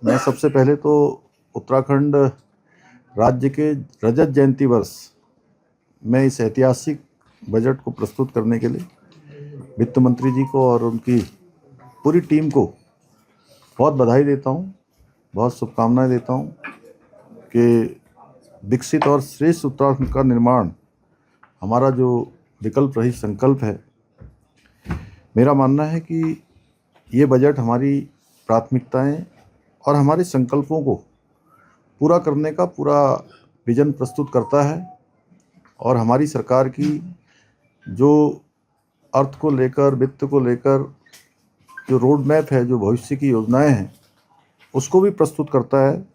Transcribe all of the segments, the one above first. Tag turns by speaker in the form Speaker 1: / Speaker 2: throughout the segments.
Speaker 1: मैं सबसे पहले तो उत्तराखंड राज्य के रजत जयंती वर्ष में इस ऐतिहासिक बजट को प्रस्तुत करने के लिए वित्त मंत्री जी को और उनकी पूरी टीम को बहुत बधाई देता हूँ, बहुत शुभकामनाएं देता हूँ कि विकसित और श्रेष्ठ उत्तराखंड का निर्माण हमारा जो विकल्प रहित संकल्प है। मेरा मानना है कि ये बजट हमारी प्राथमिकताएं और हमारे संकल्पों को पूरा करने का पूरा विजन प्रस्तुत करता है और हमारी सरकार की जो अर्थ को लेकर, वित्त को लेकर जो रोड मैप है, जो भविष्य की योजनाएं हैं, उसको भी प्रस्तुत करता है।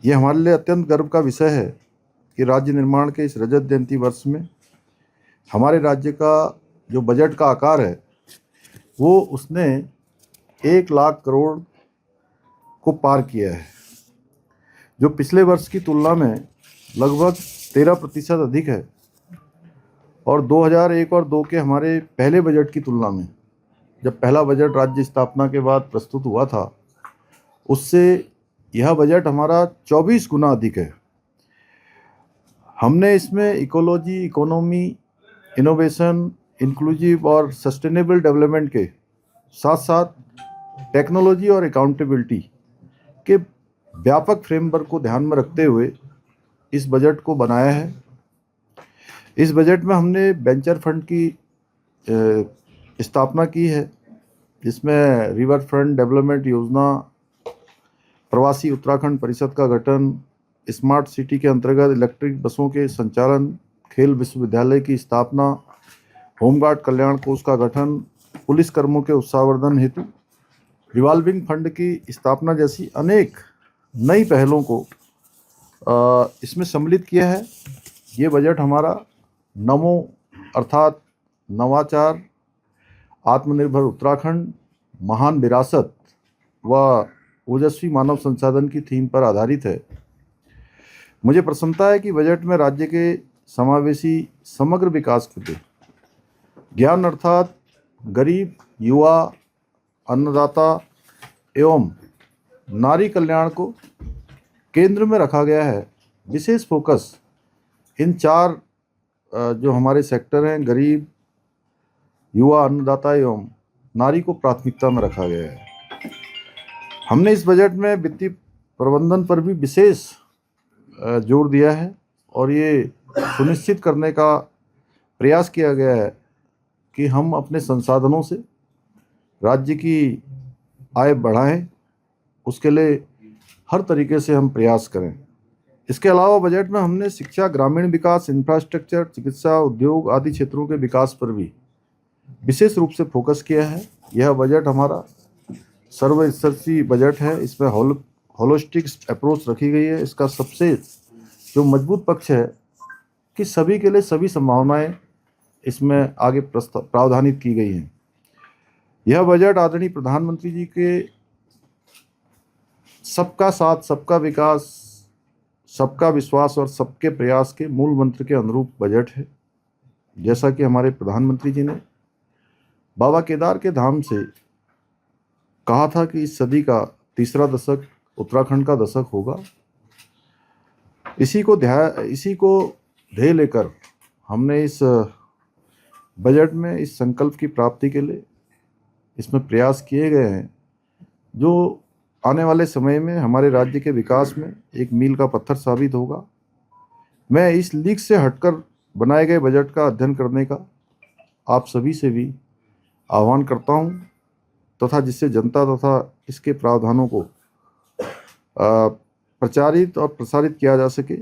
Speaker 1: ये हमारे लिए अत्यंत गर्व का विषय है कि राज्य निर्माण के इस रजत जयंती वर्ष में हमारे राज्य का जो बजट का आकार है वो उसने 1 लाख करोड़ को पार किया है, जो पिछले वर्ष की तुलना में लगभग 13% अधिक है। और 2001 और 2 के हमारे पहले बजट की तुलना में, जब पहला बजट राज्य स्थापना के बाद प्रस्तुत हुआ था, उससे यह बजट हमारा 24 गुना अधिक है। हमने इसमें इकोलॉजी, इकोनॉमी, इनोवेशन, इंक्लूसिव और सस्टेनेबल डेवलपमेंट के साथ साथ टेक्नोलॉजी और अकाउंटेबिलिटी के व्यापक फ्रेमवर्क को ध्यान में रखते हुए इस बजट को बनाया है। इस बजट में हमने वेंचर फंड की स्थापना की है, जिसमें रिवर फ्रंट डेवलपमेंट योजना, प्रवासी उत्तराखंड परिषद का गठन, स्मार्ट सिटी के अंतर्गत इलेक्ट्रिक बसों के संचालन, खेल विश्वविद्यालय की स्थापना, होमगार्ड कल्याण कोष का गठन, पुलिस कर्मों के उत्साहवर्धन हेतु रिवॉल्विंग फंड की स्थापना जैसी अनेक नई पहलों को इसमें सम्मिलित किया है। ये बजट हमारा नमो अर्थात नवाचार, आत्मनिर्भर उत्तराखंड, महान विरासत व ओजस्वी मानव संसाधन की थीम पर आधारित है। मुझे प्रसन्नता है कि बजट में राज्य के समावेशी समग्र विकास के लिए ज्ञान अर्थात गरीब, युवा, अन्नदाता एवं नारी कल्याण को केंद्र में रखा गया है। विशेष फोकस इन 4 जो हमारे सेक्टर हैं, गरीब, युवा, अन्नदाता एवं नारी को प्राथमिकता में रखा गया है। हमने इस बजट में वित्तीय प्रबंधन पर भी विशेष जोर दिया है और ये सुनिश्चित करने का प्रयास किया गया है कि हम अपने संसाधनों से राज्य की आय बढ़ाएं, उसके लिए हर तरीके से हम प्रयास करें। इसके अलावा बजट में हमने शिक्षा, ग्रामीण विकास, इंफ्रास्ट्रक्चर, चिकित्सा, उद्योग आदि क्षेत्रों के विकास पर भी विशेष रूप से फोकस किया है। यह बजट हमारा सर्वस्पर्शी बजट है। इसमें होलिस्टिक अप्रोच रखी गई है। इसका सबसे जो मजबूत पक्ष है कि सभी के लिए सभी संभावनाएं इसमें आगे प्रावधानित की गई हैं। यह बजट आदरणीय प्रधानमंत्री जी के सबका साथ, सबका विकास, सबका विश्वास और सबके प्रयास के मूल मंत्र के अनुरूप बजट है। जैसा कि हमारे प्रधानमंत्री जी ने बाबा केदार के धाम से कहा था कि इस सदी का तीसरा दशक उत्तराखंड का दशक होगा, इसी को ध्येय लेकर हमने इस बजट में इस संकल्प की प्राप्ति के लिए इसमें प्रयास किए गए हैं, जो आने वाले समय में हमारे राज्य के विकास में एक मील का पत्थर साबित होगा। मैं इस लीक से हटकर बनाए गए बजट का अध्ययन करने का आप सभी से भी आह्वान करता हूं, तथा जिससे जनता तथा इसके प्रावधानों को प्रचारित और प्रसारित किया जा सके।